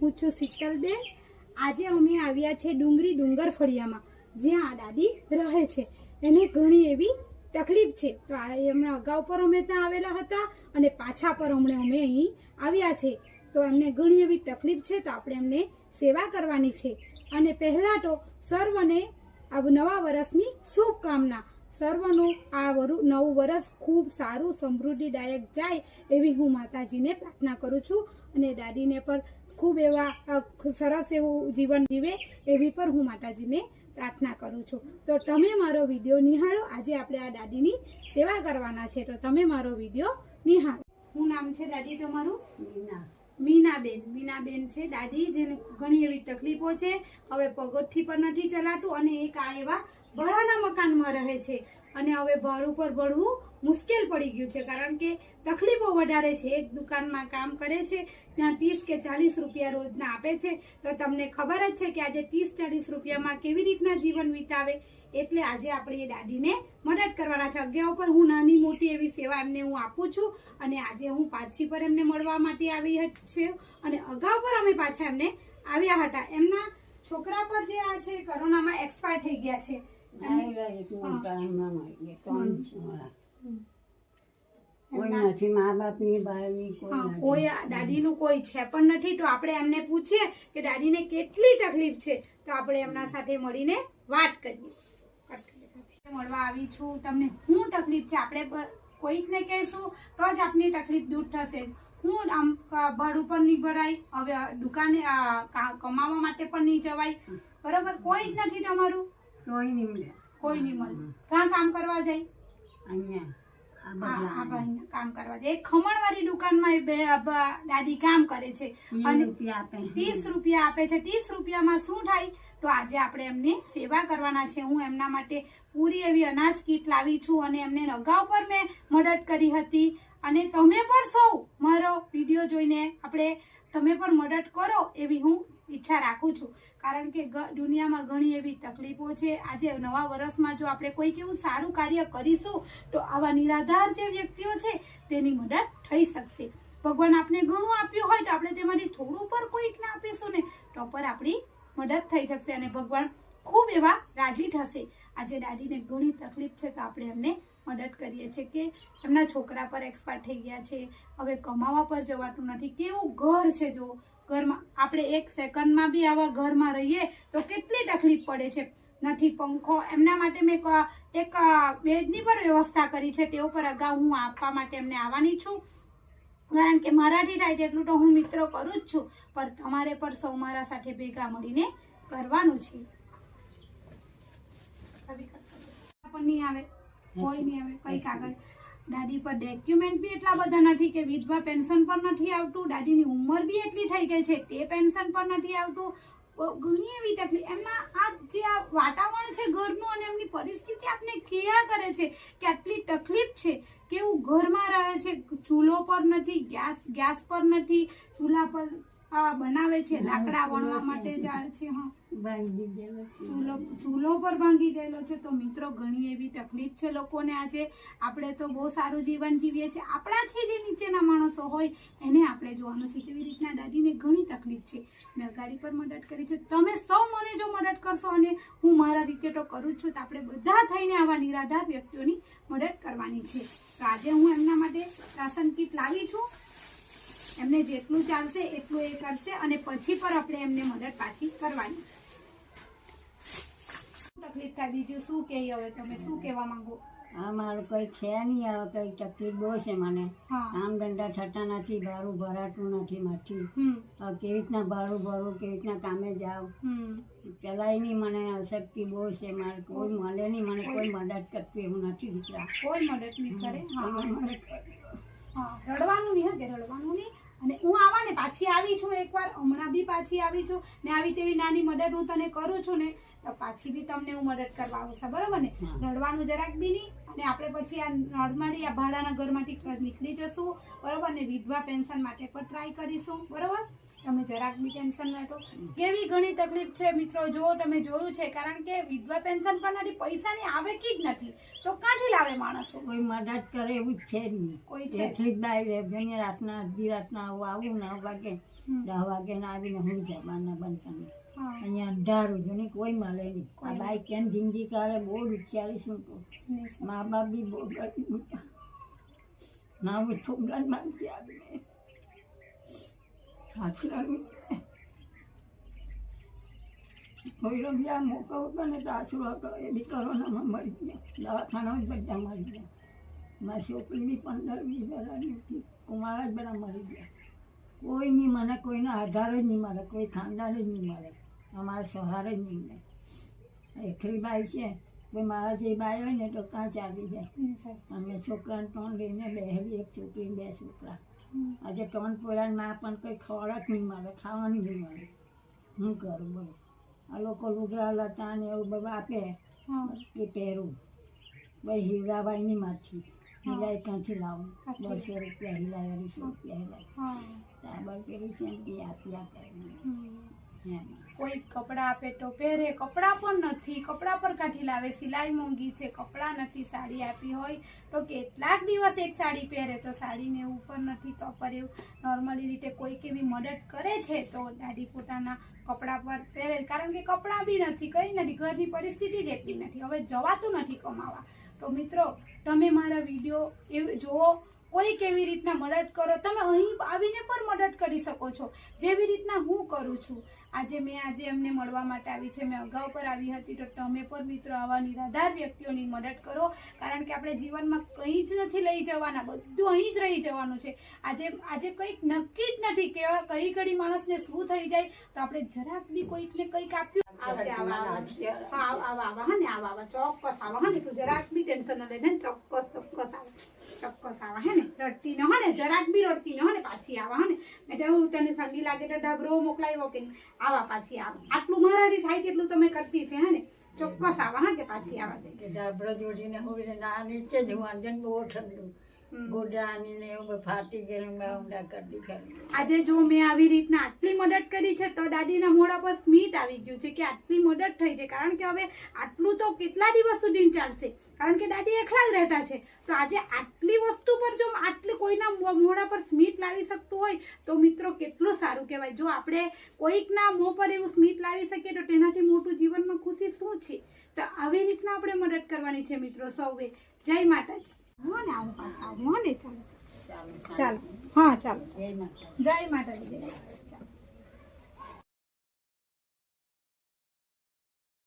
હું છું શીતલબેન। આજે અમે આવ્યા છે ડુંગરી ડુંગર ફળિયામાં, જ્યાં આ દાદી રહે છે। એને ઘણી એવી તકલીફ છે, તો એમના અગાઉ પર અમે ત્યાં આવેલા હતા અને પાછા પર હમણાં અમે અહીં આવ્યા છે। તો એમને ઘણી એવી તકલીફ છે, તો આપણે એમને સેવા કરવાની છે। અને પહેલા તો સર્વને આ નવા વર્ષની શુભકામના। સર્વનું આ નવું વર્ષ ખૂબ સારું સમૃદ્ધિદાયક જાય એવી હું માતાજીને પ્રાર્થના કરું છું, અને દાદીને પર ખૂબ એવા સરસ એવું જીવન જીવે એવી પર હું માતાજીને પ્રાર્થના કરું છું। તો તમે મારો વિડીયો નિહાળો। આજે આપણે આ દાદીની સેવા કરવાના છે, તો તમે મારો વિડીયો નિહાળો। શું નામ છે દાદી તમારું? મીનાબેન। મીનાબેન છે દાદી, જેને ઘણી એવી તકલીફો છે। હવે પગોથી પર નથી ચલાતું અને એક આ એવા ભાડાના મકાનમાં રહે છે, અને હવે ભાડું પર ભરવું મુશ્કેલ પડી ગયું છે, કારણ કે તકલીફો વધારે છે। એક દુકાનમાં કામ કરે છે, ત્યાં 30 કે 40 રૂપિયા રોજના આપે છે। તો તમને ખબર જ છે કે આજે 30-40 રૂપિયામાં કેવી રીતના જીવન વિતાવે। એટલે આજે આપણે એ દાદીને મદદ કરવાના છે। અગાઉ પર હું નાની મોટી એવી સેવા એમને હું આપું છું, અને આજે હું પાછી પર એમને મળવા માટે આવી છે, અને અગાઉ પર અમે પાછા એમને આવ્યા હતા। એમના છોકરા પર જે આ છે કોરોનામાં એક્સપાયર થઈ ગયા છે। કોઈ દાદીનું કોઈ છે પણ નથી। તો આપણે એમને પૂછીએ કે દાદીને કેટલી તકલીફ છે, તો આપણે એમના સાથે મળીને વાત કરીએ। મળવા આવી છું, તમને શું તકલીફ છે આપણે કોઈકને કહેશું તો જ આપની તકલીફ દૂર થશે। હું આમ ભાડું પણ નહીં ભરાય, હવે દુકાને કમાવા માટે પણ નહીં જવાય, બરોબર? કોઈ જ નથી તમારું? કોઈ નહીં મળે। ક્યાં કામ કરવા જાય? કામ કરવા જાય। ખમણ વાળી દુકાનમાં દાદી કામ કરે છે, અને 30 રૂપિયા આપે છે। 30 રૂપિયામાં શું થાય? તો આજે આપણે એમને સેવા કરવાના છે। હું એમના માટે પૂરી એવી અનાજ કીટ લાવી છું, અને એમને અગાઉ પર મેં મદદ કરી હતી, અને તમે પણ સૌ મારો વિડીયો જોઈને તમે પણ મદદ કરો એવી હું ઈચ્છા રાખું છું, કારણ કે દુનિયામાં ઘણી એવી તકલીફો છે। આજે નવા વર્ષમાં જો આપણે કોઈક એવું સારું કાર્ય કરીશું તો આવા નિરાધાર જે વ્યક્તિઓ છે તેની મદદ થઈ શકશે। ભગવાન આપણે ઘણું આપ્યું હોય તો આપણે તેમાંથી થોડું પર કોઈકને આપીશું ને તો પર આપણી મદદ થઈ શકશે, અને ભગવાન ખૂબ એવા રાજી થશે। આજે દાદીને ઘણી તકલીફ છે, તો આપણે એમને મદદ કરીએ છીએ કે એમના છોકરા પર એક્સપાયર થઈ ગયા છે, હવે કમાવા પર જવાતું નથી। કેવું ઘર છે, જો ઘરમાં આપણે એક સેકન્ડમાં બી આવા ઘરમાં રહીએ તો કેટલી તકલીફ પડે છે। નથી પંખો, એમના માટે મેં એક બેડની પણ વ્યવસ્થા કરી છે, તે ઉપર અગાઉ હું આપવા માટે એમને આવવાની છું, કારણ કે મારાથી થાય તેટલું તો હું મિત્રો કરું જ છું, પણ તમારે પણ સૌ મારા સાથે ભેગા મળીને કરવાનું છે। પણ નહીં આવે, કોઈ નહીં આવે, કઈ કાગળ દાદી પર ડોક્યુમેન્ટ બી એટલા બધા નથી કે વિધવા પેન્શન પર નથી આવતું, દાદીની ઉંમર બી એટલી થઈ ગઈ છે તે પેન્શન પર નથી આવતું। ઘણી એવી તકલીફ, એમના આ જે આ વાતાવરણ છે ઘરનું, અને એમની પરિસ્થિતિ આપને કેવા કરે છે કે આટલી તકલીફ છે, કેવું ઘરમાં રહે છે, ચૂલો પર નથી, ગેસ પર નથી, ચૂલા પર બનાવે છે, લાકડા વણવા માટે જાય છે, ચૂલો પર ભાંગી ગયેલો છે। તો મિત્રો ઘણી એવી તકલીફ છે લોકોને। આજે આપણે તો બહુ સારું જીવન જીવીએ છીએ, આપણાથી જે નીચેના માણસો હોય એને આપણે જોવાનું છે। જેવી રીતના દાદીને ઘણી તકલીફ છે, મેં અગાડી પર મદદ કરી છે, તમે સૌ મને જો મદદ કરશો, અને હું મારા રીતે તો કરું જ છું, તો આપણે બધા થઈને આવા નિરાધાર વ્યક્તિઓની મદદ કરવાની છે। તો આજે હું એમના માટે રાશન કીટ લાવી છું, એમને જેટલું ચાલશે એટલું એ કરશે, અને પછી પર આપણે એમને મદદ પાછી કરવાની છે। તકલીફ થાય બીજું શું કહે? હવે તમે શું કહેવા માંગો? મારું કઈ છે નહીં, હવે કઈ તકલીફ બહુ છે મને। કામ ધંધા થતા નથી, ભાડું ભરાતું નથી માથી, કેવી રીતના ભાડું ભરવું, કેવી રીતના કામે જાવ, પેલા નહીં મને અશક્તિ બહુ છે, મારે કોઈ મળે નહીં, મને કોઈ મદદ કરતું એવું નથી દીકરા, કોઈ મદદ નહીં કરે। રડવાનું નહીં, રડવાનું નહીં। અને હું આવા ને પાછી આવી છું, એકવાર હમણાં બી પાછી આવી છું ને, આવી તેવી નાની મદદ હું તને કરું છું ને, તો પાછી બી તમને હું મદદ કરવા આવશે, બરોબર ને? રડવાનું જરાક બી નહીં, અને આપણે પછી આ નોર્મલી આ ભાડાના ઘરમાંથી નીકળી જશું, બરોબર ને? વિધવા પેન્શન માટે પણ ટ્રાય કરીશું, બરોબર? તમે જરાક બી ટેન્શન ન લો. કેવી ઘણી તકલીફ છે મિત્રો, જો તમે જોયું છે, કારણ કે વિધવા પેન્શન પણ પૈસાની આવે કી જ નથી, તો ક્યાંથી લાવે માણસો? કોઈ મદદ કરે એવું જ છે જ નહીં. કોઈ છે એટલી જ બાય ઘણી રાતના અડધી રાતના આવું 9 વાગે 10 વાગે ના આવીને હું જવાના બંધ તમે અહીંયા અંધારું જોને કોઈ મળે નહીં. આ બાઈ કેમ જિંદગી કાઢે બહુ વિચારી શું કહું. મા બાપ બી બહુ ગરીબ ના હું છોકરા માંગતી આવીને હાથલાનું કોઈ બી આ મોકો હતો ને તો આશરો હતો એ બી કોરોનામાં મરી ગયા, દવાખાના જ બધા મરી ગયા. મારી છોકરી બી 15-20 વર્ષની હતી, કુમારા જ બધા મરી ગયા. કોઈ નહીં મને, કોઈનો આધાર જ નહીં મળે, કોઈ ખાનદાન જ નહીં મળે, અમારે સહાર જ નહીં મળે. એકલી બાઈ છે, કોઈ મારા જે બાઈ હોય ને તો ત્યાં ચાલી જાય. અમે છોકરાને 3 લઈને બેહેલી, એક છોકરી 2 છોકરા. આજે 3 પોળા માં પણ કંઈ ખોરાક નહીં મળે, ખાવાનું નહીં મળે. હું કરું બોલો? આ લોકો લુગડા લતા ને એવું બધું આપે એ પહેરું. ભાઈ હીરાબાઈની માંથી હિલાઈ ક્યાંથી લાવું? 200 રૂપિયા હિલાય, 250 રૂપિયા હિલાય. સાબર પેલી સેન્ટી આપ્યા કરે. કોઈ કપડાં આપે તો પહેરે, કપડાં પણ નથી, કપડાં પર કાઢી લાવે, સિલાઈ મોંઘી છે, કપડાં નથી. સાડી આપી હોય તો કેટલાક દિવસ એક સાડી પહેરે, તો સાડીને ઉપર નથી તો પર એવું નોર્મલી રીતે કોઈક એવી મદદ કરે છે તો દાદી પોતાના કપડાં પર પહેરે, કારણ કે કપડાં બી નથી, કંઈ નથી, ઘરની પરિસ્થિતિ જ એટલી નથી, હવે જવાતું નથી કમાવા. તો મિત્રો તમે મારા વિડીયો એ જુઓ, કોઈ કેવી રીતના મદદ કરો, તમે અહીં આવીને પણ મદદ કરી શકો છો, જેવી રીતના હું કરું છું. આજે એમને મળવા માટે આવી છે, મેં અગાઉ પર આવી હતી, તો તમે પણ મિત્રો આવા નિરાધાર વ્યક્તિઓની મદદ કરો, કારણ કે આપણે જીવનમાં કંઈ જ નથી લઈ જવાના, બધું અહીં જ રહી જવાનું છે. આજે કંઈક નક્કી જ નથી કે કઈ ઘડી માણસને શું થઈ જાય, તો આપણે જરાક બી કોઈકને કંઈક આપ્યું. ચોક્કસ આવા હે ને, તું જરાક બી ટેન્શન ન લે, ચોક્કસ આવા હે ને, રડતી ન હો ને, જરાક બી રડતી ન હો ને, પાછી આવા હે ને. મેં તો તને ઠંડી લાગે તો ડાબરો મોકલાવ્યો કે આવા, પાછી આવા. આટલું મારાથી થાય તેટલું તમે કરતી છે હે ને, ચોક્કસ આવા હા, કે પાછી આવા જાય. ડાબરો જોડીને હોય ના નીચે જ વાંધન બહુ ઠંડુ ગોડાની ને એવું ફાટી ગયેલું ઊંડા કરતી કરી. આજે જો મેં આવી રીતના આટલી મદદ કરી છે તો દાદીના મોઢા પર સ્મિત આવી ગયું છે કે આટલી મદદ થઈ છે, કારણ કે હવે આટલું તો કેટલા દિવસ સુધી ચાલશે, કારણ કે દાદી એકલા જ રહેતા છે. તો આજે આટલી વસ્તુ પર જો આટલી કોઈના મોઢા પર સ્મિત લાવી શકતું હોય તો મિત્રો કેટલું સારું કહેવાય. જો આપણે કોઈકના મોં પર એવું સ્મિત લાવી શકીએ તો તેનાથી મોટું જીવનમાં ખુશી શું છે. તો આવી રીતના આપણે મદદ કરવાની છે મિત્રો સૌએ. જય માતાજી. હો ને, આવું પાછા આવું હો ને, ચાલો ચાલો, હા ચાલો, જય માતાજી.